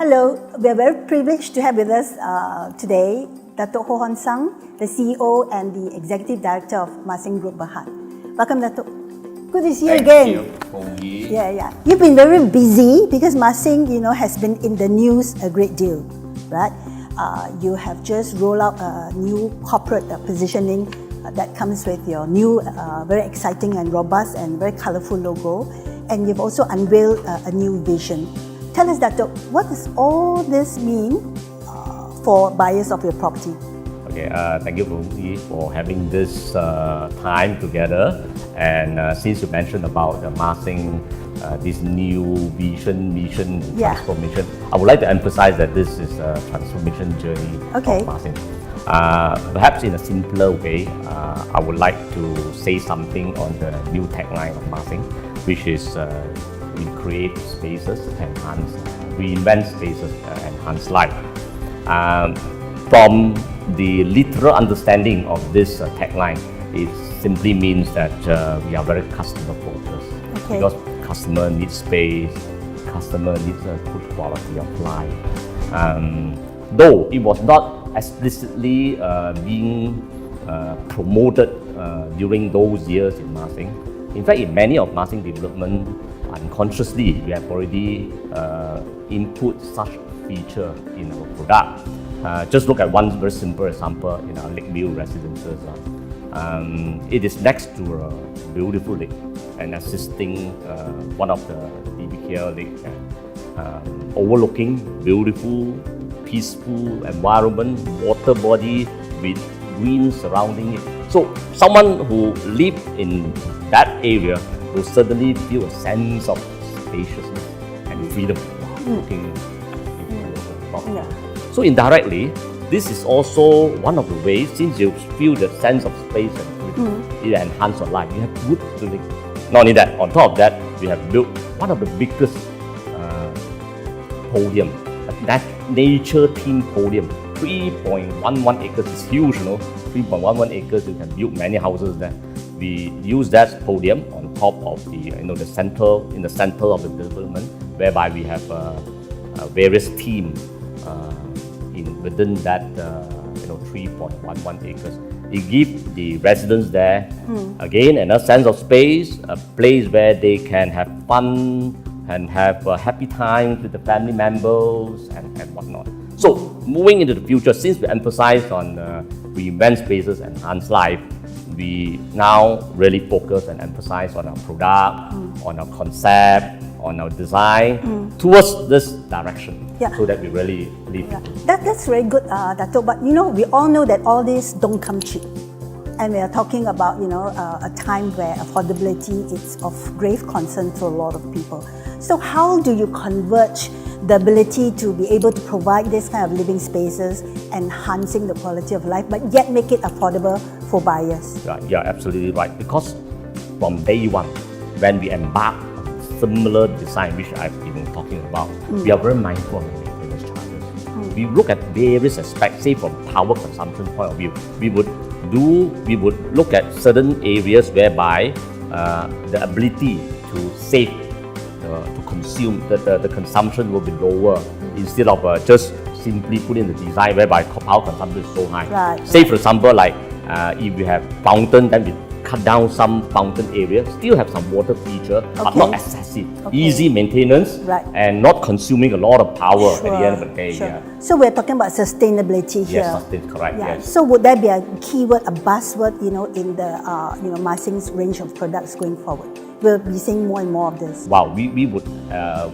Hello, we are very privileged to have with us today Datuk Ho Hon Sang, the CEO and the Executive Director of Masing Group Berhad. Welcome, Datuk. Good to see you again. Thank you. Yeah. You've been very busy because Masing, has been in the news a great deal, right? You have just rolled out a new corporate positioning that comes with your new, very exciting and robust and very colourful logo, and you've also unveiled a new vision. Tell us, Datuk, what does all this mean for buyers of your property? Okay, thank you for having this time together. And since you mentioned about Masing, this new vision, mission, transformation, I would like to emphasize that this is a transformation journey of Masing. Perhaps in a simpler way, I would like to say something on the new tagline of Masing, which is we create spaces, enhance, reinvent spaces, enhance life. From the literal understanding of this tagline, it simply means that we are very customer focused. Because customer needs space, customer needs a good quality of life. Though it was not explicitly being promoted during those years in Masing. In fact, in many of Masing development, unconsciously, we have already input such feature in our product. Just look at one very simple example in our Lakeview residences. It is next to a beautiful lake and assisting one of the BBK lake, overlooking beautiful, peaceful environment, water body with green surrounding it. So someone who lives in that area will certainly feel a sense of spaciousness and freedom looking into the water. So indirectly, this is also one of the ways, since you feel the sense of space and freedom, it enhances your life. You have good feeling. Not only that, on top of that, we have built one of the biggest podium, that nature-themed podium. 3.11 acres is huge, 3.11 acres, you can build many houses there. We use that podium on top of the, the center, in the center of the development, whereby we have various themes within that 3.11 acres. It gives the residents there, again, a sense of space, a place where they can have fun and have happy times with the family members and whatnot. So, moving into the future, since we emphasize on reinvent spaces and enhance life, we now really focus and emphasize on our product, on our concept, on our design, towards this direction, so that we really live. That's very good, Datuk. But we all know that all this don't come cheap. And we are talking about, a time where affordability is of grave concern to a lot of people. So how do you converge the ability to be able to provide this kind of living spaces, enhancing the quality of life, but yet make it affordable for buyers? Yeah, absolutely right. Because from day one, when we embark on similar design, which I've been talking about, we are very mindful of the maintenance charges. We look at various aspects, say from power consumption point of view. We would look at certain areas whereby the ability to save, to consume, the consumption will be lower, instead of just simply put in the design whereby power consumption is so high. Say for example, like if we have fountain, then we cut down some fountain area, still have some water feature, but not excessive. Easy maintenance and not consuming a lot of power at the end of the day. So we're talking about sustainability here. Yes, correct. Yes. So would that be a keyword, a buzzword, in the Masing's range of products going forward? We'll be seeing more and more of this. Wow, we would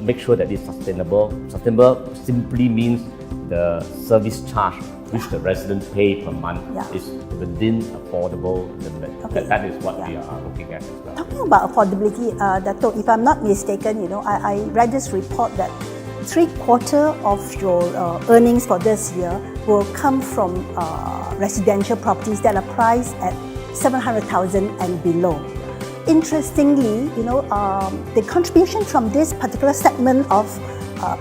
make sure that it's sustainable. Sustainable simply means the service charge which the residents pay per month is within affordable limit. That is what we are looking at as well. Talking about affordability, Datuk, if I'm not mistaken, I read this report that 3/4 of your earnings for this year will come from residential properties that are priced at 700,000 and below. Interestingly, the contribution from this particular segment of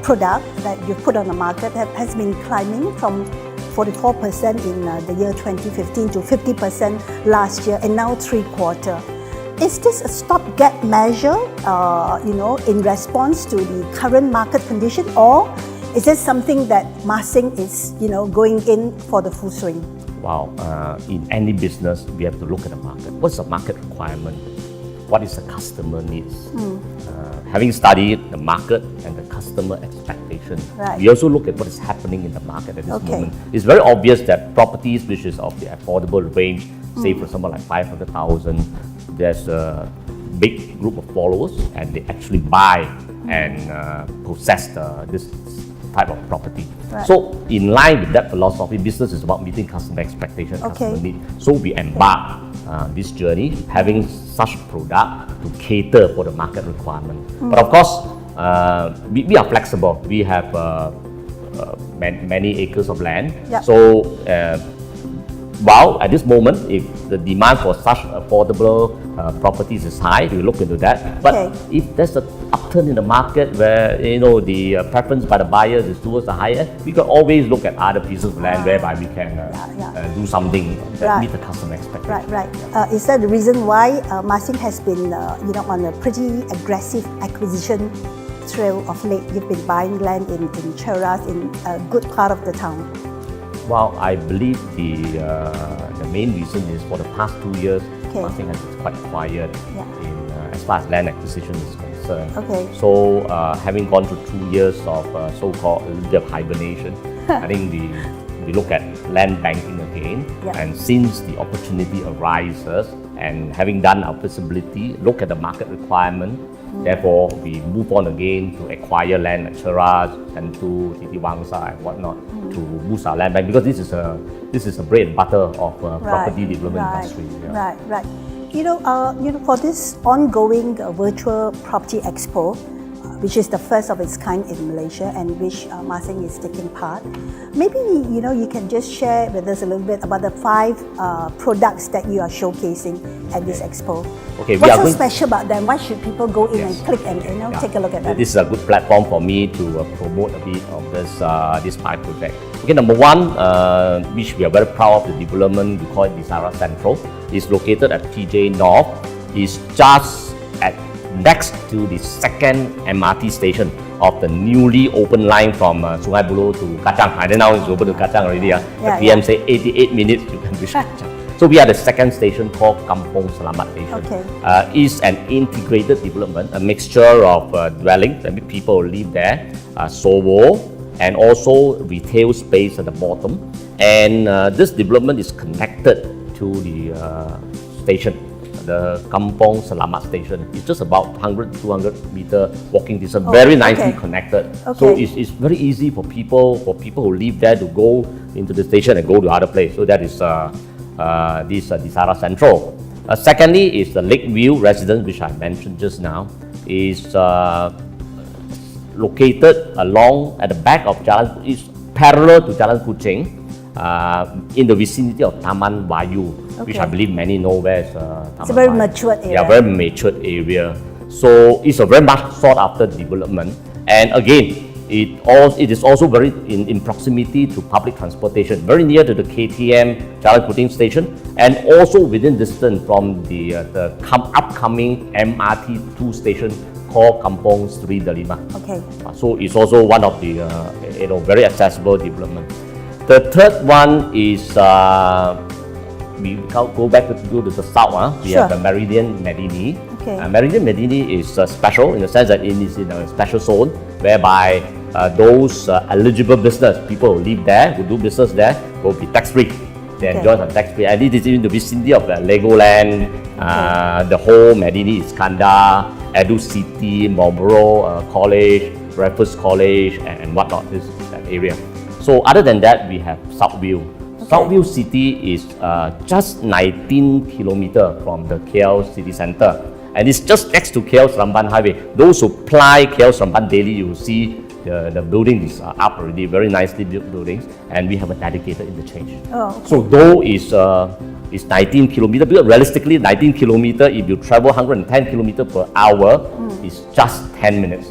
product that you put on the market has been climbing from 44% in the year 2015 to 50% last year, and now 3/4. Is this a stopgap measure, in response to the current market condition, or Is this something that Masing is, going in for the full swing? Wow, in any business, we have to look at the market. What's the market requirement? What is the customer needs? Having studied the market and the customer expectation, Right. we also look at what is happening in the market at this moment. It's very obvious that properties which is of the affordable range, say for example like 500,000, there's a big group of followers and they actually buy and possess this type of property. Right. So in line with that philosophy, business is about meeting customer expectation, customer need. So we embark this journey having such product to cater for the market requirement. But of course, we are flexible. We have many acres of land. Yep. So while at this moment, if the demand for such affordable properties is high, we look into that. But if there's an upturn in the market where the preference by the buyers is towards the higher, we can always look at other pieces of land whereby we can do something that meet the customer expectation. Right. Is that the reason why Masing has been on a pretty aggressive acquisition trail of late? You've been buying land in Cheras, in a good part of the town. Well, I believe the main reason is for the past 2 years, Masing has been quite quiet in as far as land acquisition is concerned. So having gone through 2 years of so-called a little bit of hibernation, I think we look at land banking again. And since the opportunity arises, and having done our feasibility, look at the market requirement. Therefore, we move on again to acquire land at Cheras and to Titi Wangsa and whatnot to boost our land bank, because this is a bread and butter of property development industry. Right. For this ongoing virtual property expo, which is the first of its kind in Malaysia and which Masing is taking part, maybe you can just share with us a little bit about the 5 products that you are showcasing at this expo. What's so special about them? Why should people go in and click and take a look at them? This is a good platform for me to promote a bit of this 5 project. Number 1, which we are very proud of the development, we call it Desara Central, is located at PJ North. It's just next to the second MRT station of the newly opened line from Sungai Buloh to Kachang. I don't know it's open to Kachang already. The PM say 88 minutes you can reach Kachang. So we are the second station called Kampong Selamat Station. It's an integrated development, a mixture of dwellings, and people live there, SOHO, and also retail space at the bottom. And this development is connected to the station. The Kampong Selamat station is just about 100-200 meter walking distance, very nicely connected. So it's very easy for people who live there to go into the station and go to other place. So that is this Desara Central. Secondly is the Lakeview residence, which I mentioned just now, is located along at the back of Jalan, is parallel to Jalan Kuching, in the vicinity of Taman Wayu, which I believe many know where is Taman It's a very Wayu. matured area. Yeah, very matured area. So it's a very much sought after development. And again, it is also very in proximity to public transportation, very near to the KTM Jalan Kuting station, and also within distance from the upcoming MRT2 station called Kampong Sri Delima. So it's also one of the very accessible development. The third one is we go back to the south. We have the Meridian Medini. Meridian Medini is special in the sense that it is in a special zone whereby those eligible business people who live there, who do business there, will be tax-free. They enjoy some tax-free. And it is in the vicinity of Legoland, the whole Medini Iskandar, Edu City, Marlborough College, Raffles College, and whatnot, that area. So other than that, we have Southview. Southview City is just 19 kilometers from the KL city center. And it's just next to KL Seremban Highway. Those who fly KL Seremban daily, you will see the buildings are up already, very nicely built buildings, and we have a dedicated interchange. So though it's 19 kilometers, because realistically 19 kilometers, if you travel 110 kilometers per hour, it's just 10 minutes.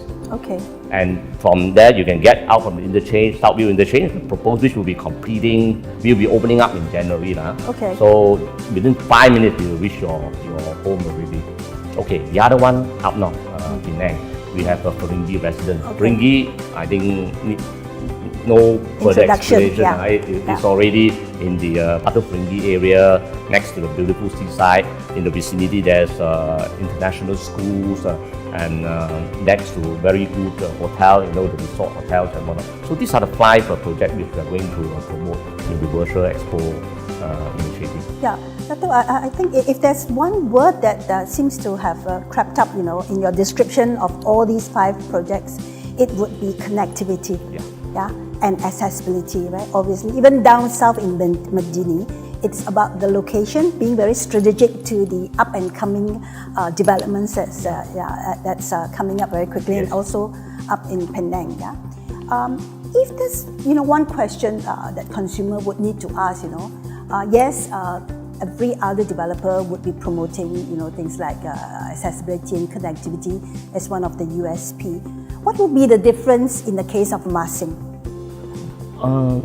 And from there, you can get out from the interchange, Southview interchange, the proposed which will be opening up in January. So within 5 minutes, you will reach your home already. The other one up north, Penang, we have a Feringgi resident. Feringgi, I think no further Introduction, explanation. yeah. It's already in the Datuk area next to the beautiful seaside. In the vicinity, there's international schools and next to very good hotel, the resort hotels and whatnot. So these are the 5 projects which we are going to promote in the Virtual Expo initiative. Yeah, Datuk, I think if there's one word that seems to have crept up, in your description of all these 5 projects, it would be connectivity. Yeah, and accessibility, right? Obviously, even down south in Medini, it's about the location being very strategic to the up and coming developments that's coming up very quickly, and also up in Penang. Yeah. If there's one question that consumer would need to ask, yes, every other developer would be promoting things like accessibility and connectivity as one of the USP. What would be the difference in the case of Masing?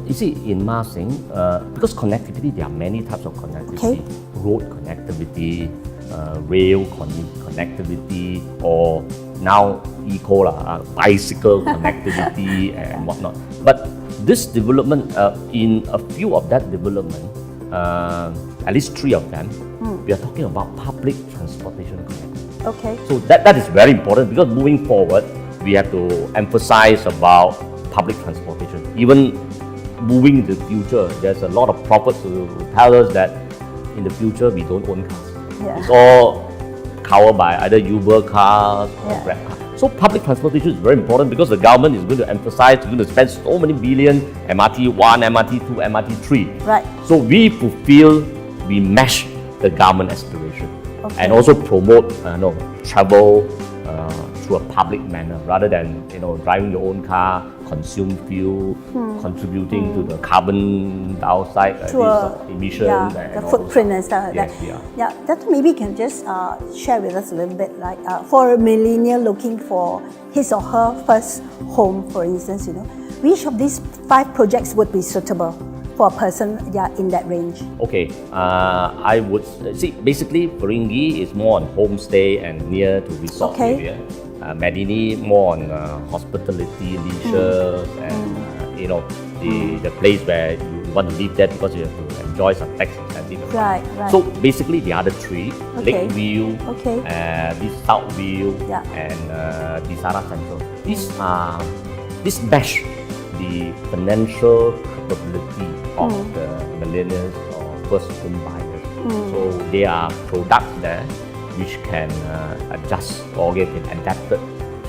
You see, in Masing, because connectivity, there are many types of connectivity. Road connectivity, rail connectivity, or now bicycle connectivity and whatnot. But this development, in a few of that development, at least 3 of them, we are talking about public transportation connectivity. Okay. So that is very important, because moving forward, we have to emphasize about public transportation. Even moving into the future, there's a lot of prophets who tell us that in the future we don't own cars. Yeah. It's all covered by either Uber cars or Grab cars. So public transportation is very important, because the government is going to emphasize, going to spend so many billion, MRT 1, MRT 2, MRT 3. Right. So we match the government aspiration, and also promote travel through a public manner, rather than driving your own car, consume fuel, contributing to the carbon dioxide emission, the footprint and stuff like that. Yeah, that maybe you can just share with us a little bit, like for a millennial looking for his or her first home, for instance, which of these 5 projects would be suitable for a person in that range? Okay, I would see, basically Peringgi is more on homestay and near to resort area. Medini more on hospitality, leisure, and the place where you want to live there because you have to enjoy some tax incentive. Right. So basically the other 3, Lakeview, this Southview, and Disara Central. These match the financial capability of the millennials or first home buyers. So there are products there which can adjust or get adapted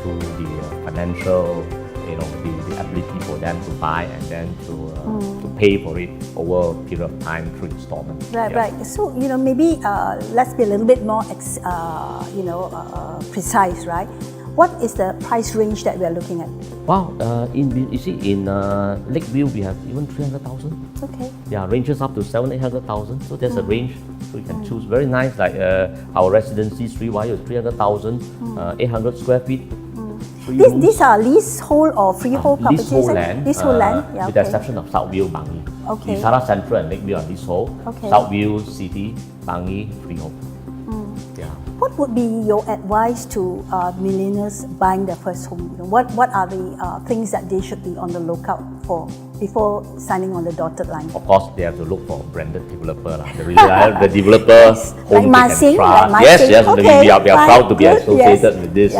to the financial, the ability for them to buy and then to pay for it over a period of time through installment. Right. So maybe let's be a little bit more precise, right? What is the price range that we are looking at? Wow, in Lakeview we have even 300,000. Okay. Yeah, ranges up to 700,000-800,000. So there's a range, so you can choose. Very nice, like our residency Sriwaya is 300,000, 800 square feet. These are leasehold or freehold properties? Leasehold land. Leasehold land, with the exception of Southview, Bangi. Okay. Disara Central and Lakeview are leasehold. Okay. Southview City, Bangi, freehold. What would be your advice to millennials buying their first home? What are the things that they should be on the lookout for before signing on the dotted line? Of course, they have to look for a branded developer. The developer whom like they can trust. Like Yes, okay, we are proud to be associated with this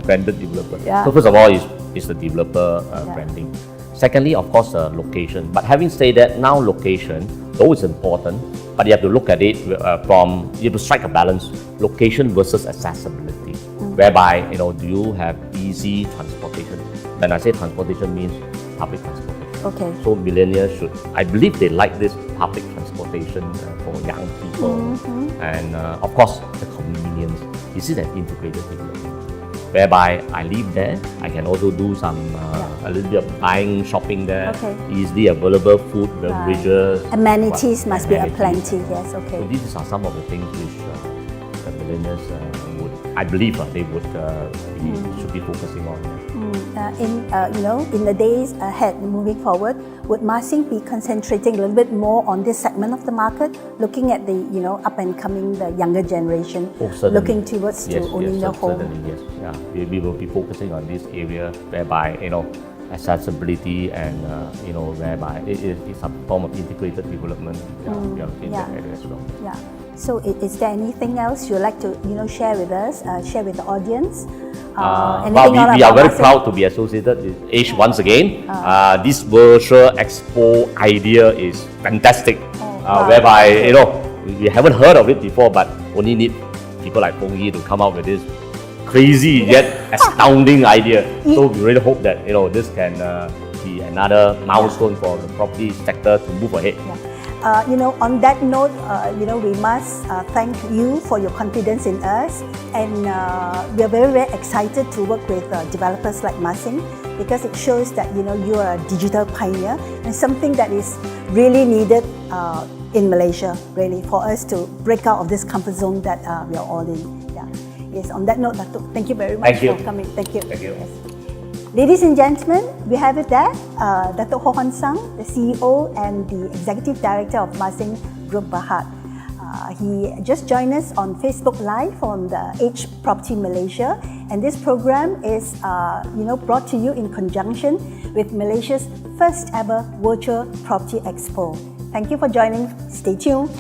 branded developer. So first of all, is the developer branding. Secondly, of course, location. But having said that, now location, though it's important, but you have to look at it you have to strike a balance, location versus accessibility, whereby, do you have easy transportation? When I say transportation means public transportation. Okay. So millennials I believe they like this public transportation for young people. And of course, the convenience. This is an integrated development, whereby I live there, I can also do some a little bit of buying, shopping there, easily available food, beverages. Amenities must be aplenty, yes, okay. So these are some of the things which the millennials I believe they would should be focusing on. In the days ahead, moving forward, would Masing be concentrating a little bit more on this segment of the market, looking at the up and coming, the younger generation, looking towards owning their home? Certainly, yes. Yeah, we will be focusing on this area, whereby accessibility and whereby it's a form of integrated development. We are looking at that area as well. Yeah. So is there anything else you'd like to share with us, share with the audience? We are very proud to be associated with AGE once again. This virtual expo idea is fantastic, whereby we haven't heard of it before, but only need people like Fong Yi to come up with this crazy yet astounding idea. So we really hope that this can be another milestone for the property sector to move ahead. On that note, we must thank you for your confidence in us, and we are very, very excited to work with developers like Masing, because it shows that you are a digital pioneer and something that is really needed in Malaysia, really, for us to break out of this comfort zone that we are all in. Yes, on that note, Datuk, thank you very much for coming. Thank you. Thank you. Yes. Ladies and gentlemen, we have it there. Datuk Ho Hon Sang, the CEO and the Executive Director of Masing Group Berhad. He just joined us on Facebook Live on the AGE Property Malaysia, and this program is brought to you in conjunction with Malaysia's first ever virtual property expo. Thank you for joining. Stay tuned.